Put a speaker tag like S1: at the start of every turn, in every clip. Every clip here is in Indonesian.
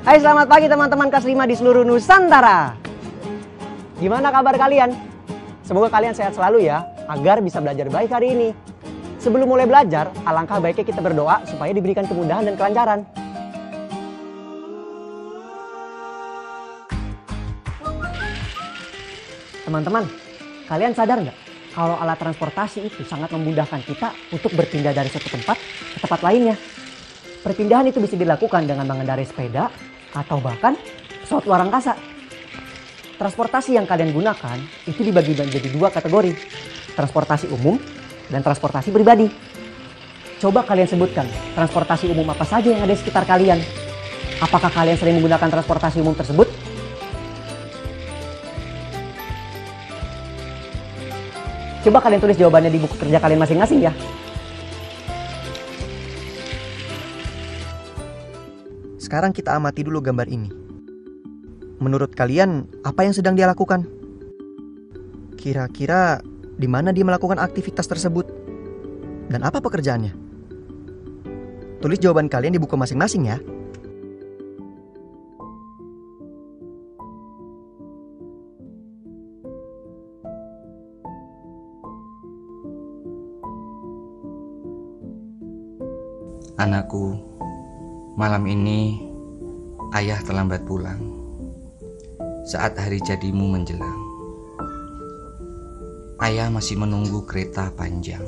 S1: Hai, selamat pagi teman-teman kelas 5 di seluruh Nusantara. Gimana kabar kalian? Semoga kalian sehat selalu ya, agar bisa belajar baik hari ini. Sebelum mulai belajar, alangkah baiknya kita berdoa supaya diberikan kemudahan dan kelancaran. Teman-teman, kalian sadar nggak kalau alat transportasi itu sangat memudahkan kita untuk berpindah dari satu tempat ke tempat lainnya. Perpindahan itu bisa dilakukan dengan mengendarai sepeda atau bahkan pesawat luar angkasa. Transportasi yang kalian gunakan itu dibagi menjadi dua kategori, transportasi umum dan transportasi pribadi. Coba kalian sebutkan transportasi umum apa saja yang ada di sekitar kalian. Apakah kalian sering menggunakan transportasi umum tersebut? Coba kalian tulis jawabannya di buku kerja kalian masing-masing ya.
S2: Sekarang kita amati dulu gambar ini. Menurut kalian, apa yang sedang dia lakukan? Kira-kira di mana dia melakukan aktivitas tersebut? Dan apa pekerjaannya? Tulis jawaban kalian di buku masing-masing ya.
S3: Anakku, malam ini ayah terlambat pulang saat hari jadimu menjelang. Ayah masih menunggu kereta panjang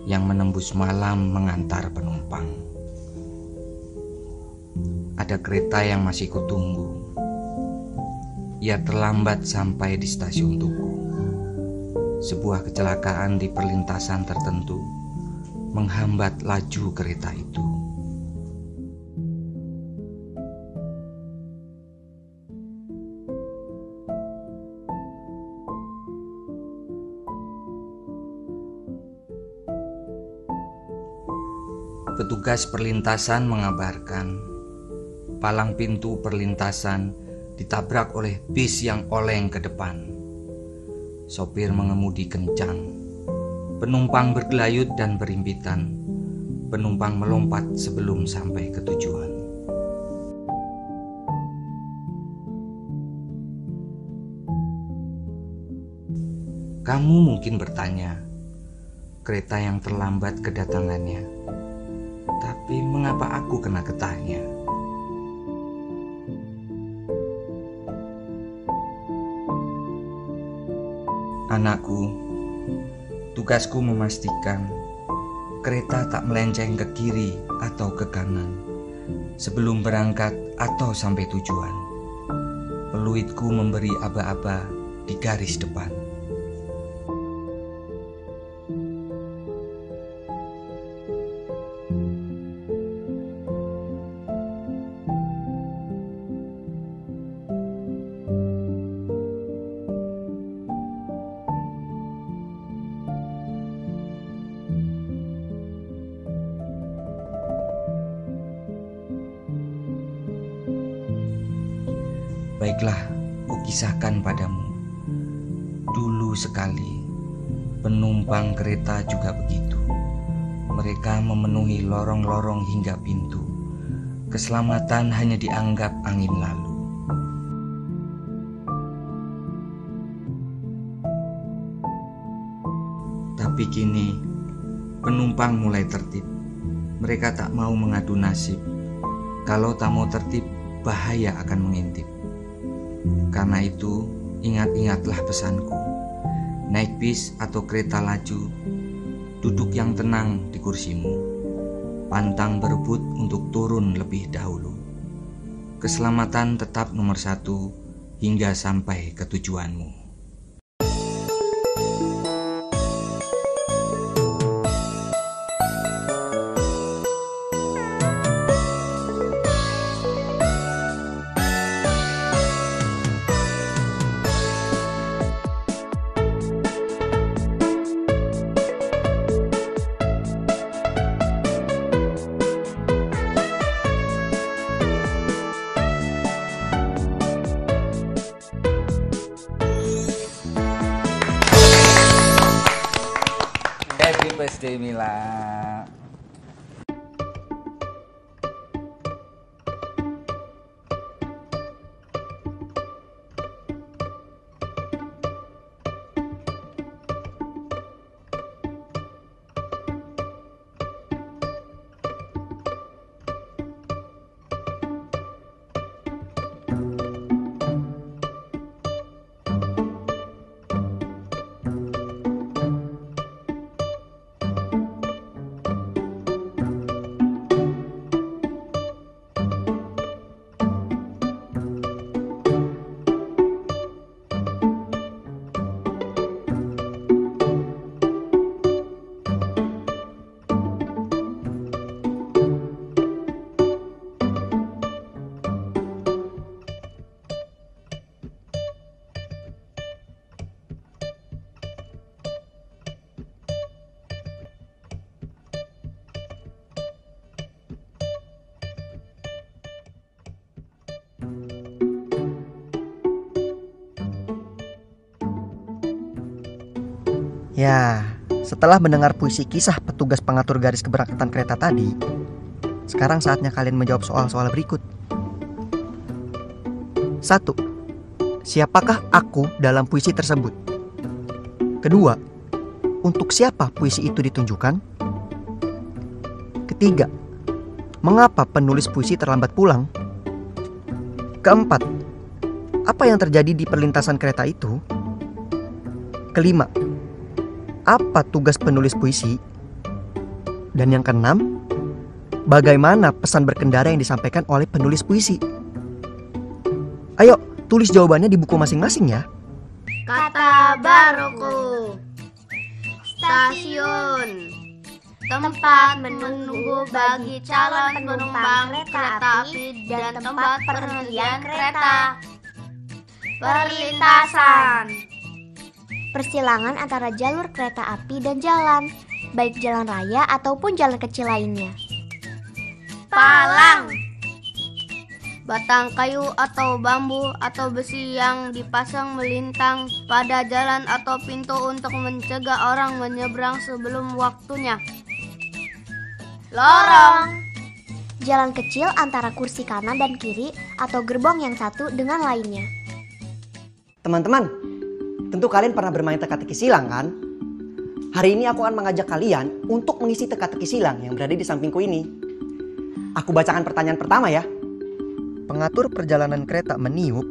S3: yang menembus malam mengantar penumpang. Ada kereta yang masih kutunggu. Ia terlambat sampai di stasiun Tugu. Sebuah kecelakaan di perlintasan tertentu menghambat laju kereta itu. Petugas perlintasan mengabarkan palang pintu perlintasan ditabrak oleh bis yang oleng ke depan. Sopir mengemudi kencang. Penumpang bergelayut dan berimpitan. Penumpang melompat sebelum sampai ke tujuan. Kamu mungkin bertanya, kereta yang terlambat kedatangannya, tapi mengapa aku kena getahnya? Anakku, tugasku memastikan kereta tak melenceng ke kiri atau ke kanan sebelum berangkat atau sampai tujuan. Peluitku memberi aba-aba di garis depan. Baiklah, kukisahkan padamu. Dulu sekali, penumpang kereta juga begitu. Mereka memenuhi lorong-lorong hingga pintu. keselamatan hanya dianggap angin lalu. Tapi kini penumpang mulai tertib. Mereka tak mau mengadu nasib. Kalau tak mau tertib, bahaya akan mengintip. Karena itu, ingat-ingatlah pesanku. Naik bis atau kereta laju, duduk yang tenang di kursimu. Pantang berebut untuk turun lebih dahulu. Keselamatan tetap nomor 1 hingga sampai ke tujuanmu. Happy birthday Mila.
S2: Ya, setelah mendengar puisi kisah petugas pengatur garis keberangkatan kereta tadi, sekarang saatnya kalian menjawab soal-soal berikut. 1. Siapakah aku dalam puisi tersebut? Kedua, untuk siapa puisi itu ditunjukkan? Ketiga, mengapa penulis puisi terlambat pulang? Keempat, apa yang terjadi di perlintasan kereta itu? Kelima, apa tugas penulis puisi? Dan yang keenam, bagaimana pesan berkendara yang disampaikan oleh penulis puisi? Ayo, tulis jawabannya di buku masing-masing ya.
S4: Kata baruku. Stasiun. Tempat menunggu bagi calon penumpang kereta api dan tempat perhentian kereta. Perlintasan.
S5: Persilangan antara jalur kereta api dan jalan, baik jalan raya ataupun jalan kecil lainnya.
S4: Palang. Batang kayu atau bambu atau besi yang dipasang melintang pada jalan atau pintu untuk mencegah orang menyeberang sebelum waktunya. Lorong.
S5: Jalan kecil antara kursi kanan dan kiri atau gerbong yang satu dengan lainnya.
S1: Teman-teman, tentu kalian pernah bermain teka-teki silang kan? Hari ini aku akan mengajak kalian untuk mengisi teka-teki silang yang berada di sampingku ini. Aku bacakan pertanyaan pertama ya.
S2: Pengatur perjalanan kereta meniup ...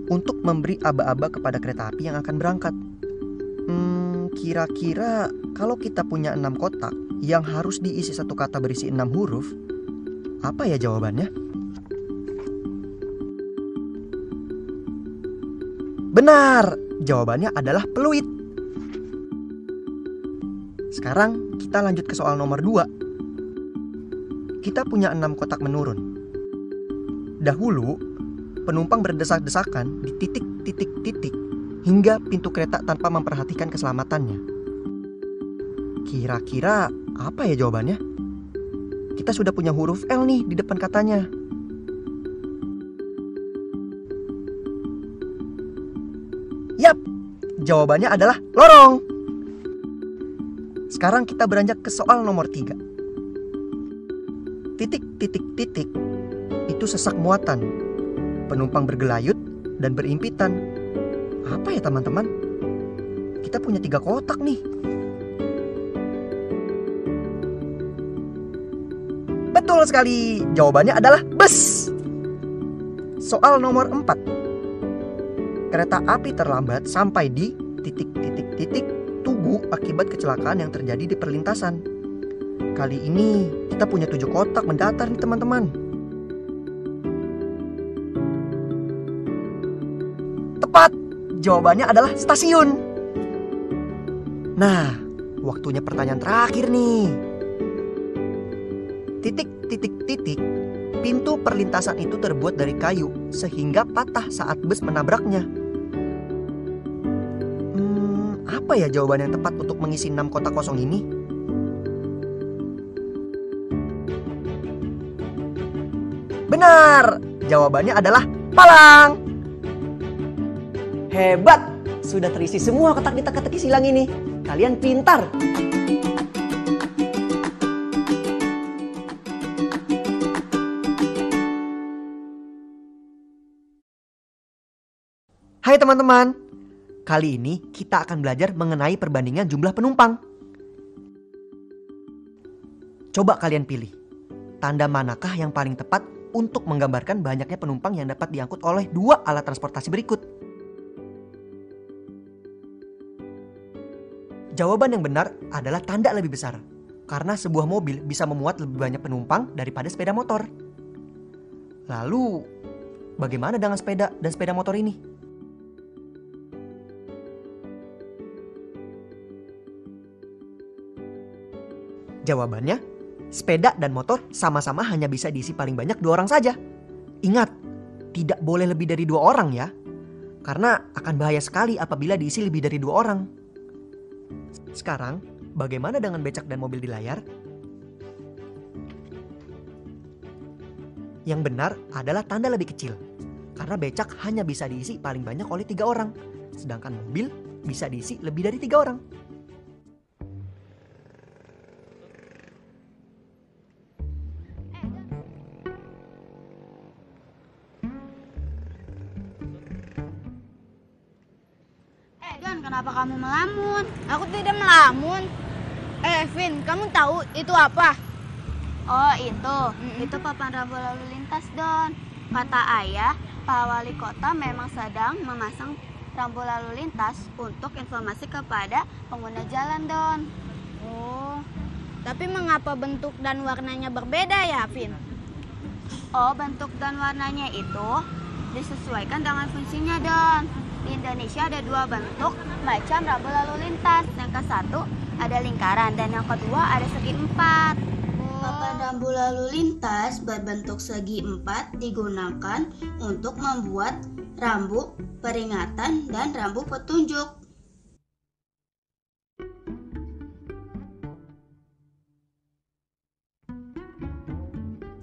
S2: untuk memberi aba-aba kepada kereta api yang akan berangkat. Kira-kira kalau kita punya 6 kotak yang harus diisi satu kata berisi 6 huruf, apa ya jawabannya? Benar, jawabannya adalah peluit. Sekarang kita lanjut ke soal nomor 2. Kita punya 6 kotak menurun. Dahulu, penumpang berdesak-desakan di titik hingga pintu kereta tanpa memperhatikan keselamatannya. Kira-kira apa ya jawabannya? Kita sudah punya huruf L nih di depan katanya. Yap, jawabannya adalah lorong. Sekarang kita beranjak ke soal nomor 3. Titik-titik-titik itu sesak muatan, penumpang bergelayut dan berimpitan. Apa ya teman-teman? Kita punya 3 kotak nih. Betul sekali, jawabannya adalah bus. Soal nomor 4. Kereta api terlambat sampai di titik-titik-titik Tugu akibat kecelakaan yang terjadi di perlintasan. Kali ini kita punya 7 kotak mendatar nih teman-teman. Tepat, jawabannya adalah stasiun. Nah, waktunya pertanyaan terakhir nih. Titik-titik-titik, pintu perlintasan itu terbuat dari kayu sehingga patah saat bus menabraknya. Apa ya jawaban yang tepat untuk mengisi 6 kotak kosong ini? Benar, jawabannya adalah palang.
S1: Hebat, sudah terisi semua kotak di teka-teki silang ini. Kalian pintar.
S2: Hai teman-teman, kali ini kita akan belajar mengenai perbandingan jumlah penumpang. Coba kalian pilih, tanda manakah yang paling tepat untuk menggambarkan banyaknya penumpang yang dapat diangkut oleh 2 alat transportasi berikut? Jawaban yang benar adalah tanda lebih besar, karena sebuah mobil bisa memuat lebih banyak penumpang daripada sepeda motor. Lalu, bagaimana dengan sepeda dan sepeda motor ini? Jawabannya, sepeda dan motor sama-sama hanya bisa diisi paling banyak 2 orang saja. Ingat, tidak boleh lebih dari 2 orang ya. Karena akan bahaya sekali apabila diisi lebih dari 2 orang. Sekarang, bagaimana dengan becak dan mobil di layar? Yang benar adalah tanda lebih kecil. Karena becak hanya bisa diisi paling banyak oleh 3 orang. Sedangkan mobil bisa diisi lebih dari 3 orang.
S4: Don, kenapa kamu melamun? Aku tidak melamun. Vin, kamu tahu itu apa? Oh, itu papan rambu lalu lintas, Don. Kata ayah, Pak Wali Kota memang sedang memasang rambu lalu lintas untuk informasi kepada pengguna jalan, Don. Oh, tapi mengapa bentuk dan warnanya berbeda ya, Vin? Oh, bentuk dan warnanya itu disesuaikan dengan fungsinya, Don. Di Indonesia ada 2 bentuk macam rambu lalu lintas. Yang ke-1 ada lingkaran dan yang kedua ada segi 4. Papan rambu lalu lintas berbentuk segi 4 digunakan untuk membuat rambu peringatan dan rambu petunjuk.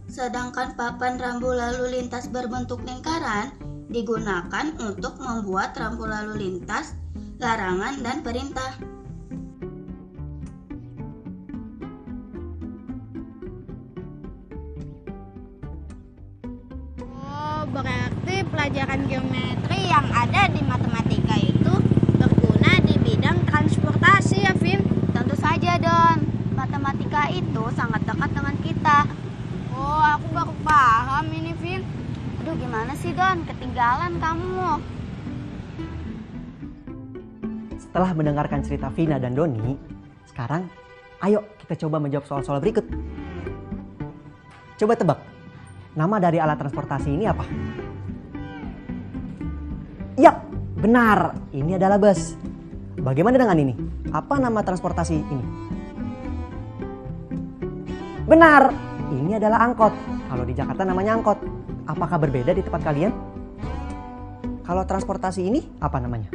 S4: Sedangkan papan rambu lalu lintas berbentuk lingkaran digunakan untuk membuat rambu lalu lintas, larangan, dan perintah. Oh, berarti pelajaran geometri yang ada di matematika itu berguna di bidang transportasi ya, Vin? Tentu saja, Don. Matematika itu sangat dekat dengan kita. Oh, aku baru paham ini, Vin. Aduh, gimana sih, Don? Ketinggalan kamu.
S1: Setelah mendengarkan cerita Vina dan Doni, sekarang ayo kita coba menjawab soal-soal berikut. Coba tebak, nama dari alat transportasi ini apa? Ya, benar. Ini adalah bus. Bagaimana dengan ini? Apa nama transportasi ini? Benar. Ini adalah angkot. Kalau di Jakarta namanya angkot. Apakah berbeda di tempat kalian? Kalau transportasi ini apa namanya?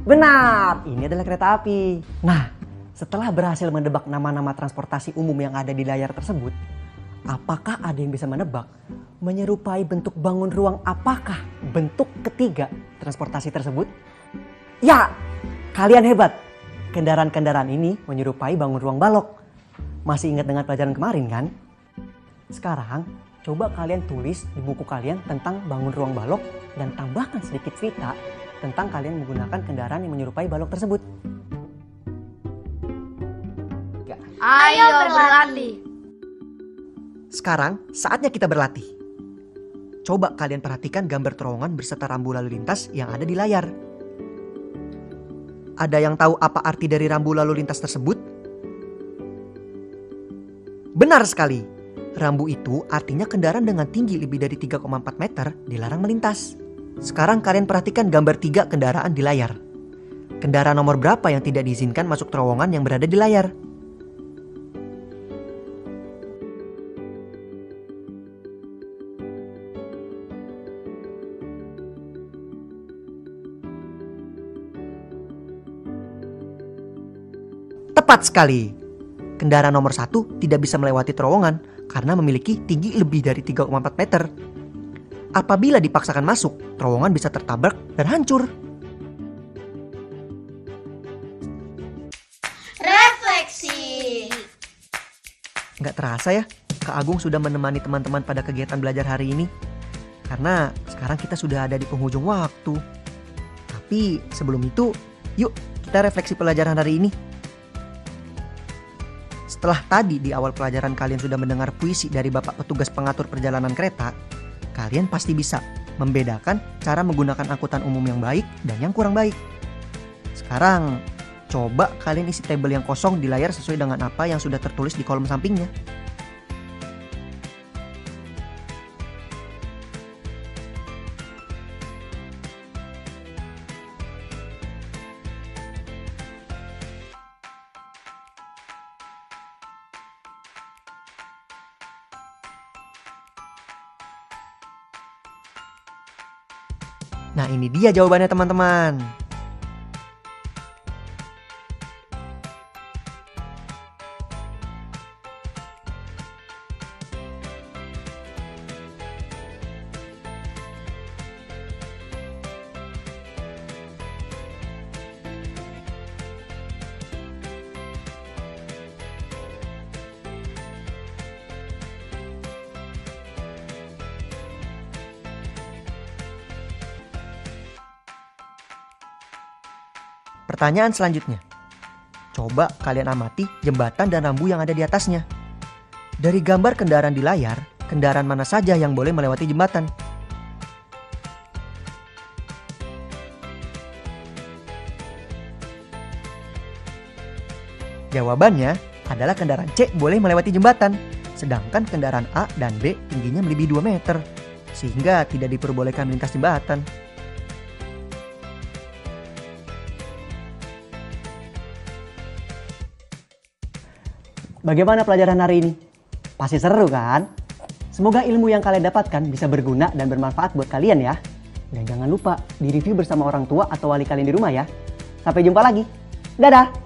S1: Benar, ini adalah kereta api. Nah, setelah berhasil menebak nama-nama transportasi umum yang ada di layar tersebut, apakah ada yang bisa menebak menyerupai bentuk bangun ruang apakah bentuk ketiga transportasi tersebut? Ya, kalian hebat. Kendaraan-kendaraan ini menyerupai bangun ruang balok. Masih ingat dengan pelajaran kemarin kan? Sekarang, coba kalian tulis di buku kalian tentang bangun ruang balok dan tambahkan sedikit cerita tentang kalian menggunakan kendaraan yang menyerupai balok tersebut.
S4: Ayo berlatih.
S2: Sekarang saatnya kita berlatih. Coba kalian perhatikan gambar terowongan berserta rambu lalu lintas yang ada di layar. Ada yang tahu apa arti dari rambu lalu lintas tersebut? Benar sekali. Rambu itu artinya kendaraan dengan tinggi lebih dari 3,4 meter dilarang melintas. Sekarang kalian perhatikan gambar 3 kendaraan di layar. Kendaraan nomor berapa yang tidak diizinkan masuk terowongan yang berada di layar? Tepat sekali. Kendaraan nomor 1 tidak bisa melewati terowongan karena memiliki tinggi lebih dari 3,4 meter. Apabila dipaksakan masuk, terowongan bisa tertabrak dan hancur.
S5: Refleksi.
S2: Nggak terasa ya, Kak Agung sudah menemani teman-teman pada kegiatan belajar hari ini. Karena sekarang kita sudah ada di penghujung waktu. Tapi sebelum itu, yuk kita refleksi pelajaran hari ini. Setelah tadi di awal pelajaran kalian sudah mendengar puisi dari Bapak Petugas Pengatur Perjalanan Kereta, kalian pasti bisa membedakan cara menggunakan angkutan umum yang baik dan yang kurang baik. Sekarang, coba kalian isi tabel yang kosong di layar sesuai dengan apa yang sudah tertulis di kolom sampingnya. Nah, ini dia jawabannya teman-teman. Pertanyaan selanjutnya. Coba kalian amati jembatan dan rambu yang ada di atasnya. Dari gambar kendaraan di layar, kendaraan mana saja yang boleh melewati jembatan? Jawabannya adalah kendaraan C boleh melewati jembatan, sedangkan kendaraan A dan B tingginya melebihi 2 meter, sehingga tidak diperbolehkan melintas jembatan.
S1: Bagaimana pelajaran hari ini? Pasti seru kan? Semoga ilmu yang kalian dapatkan bisa berguna dan bermanfaat buat kalian ya. Dan jangan lupa di-review bersama orang tua atau wali kalian di rumah ya. Sampai jumpa lagi. Dadah!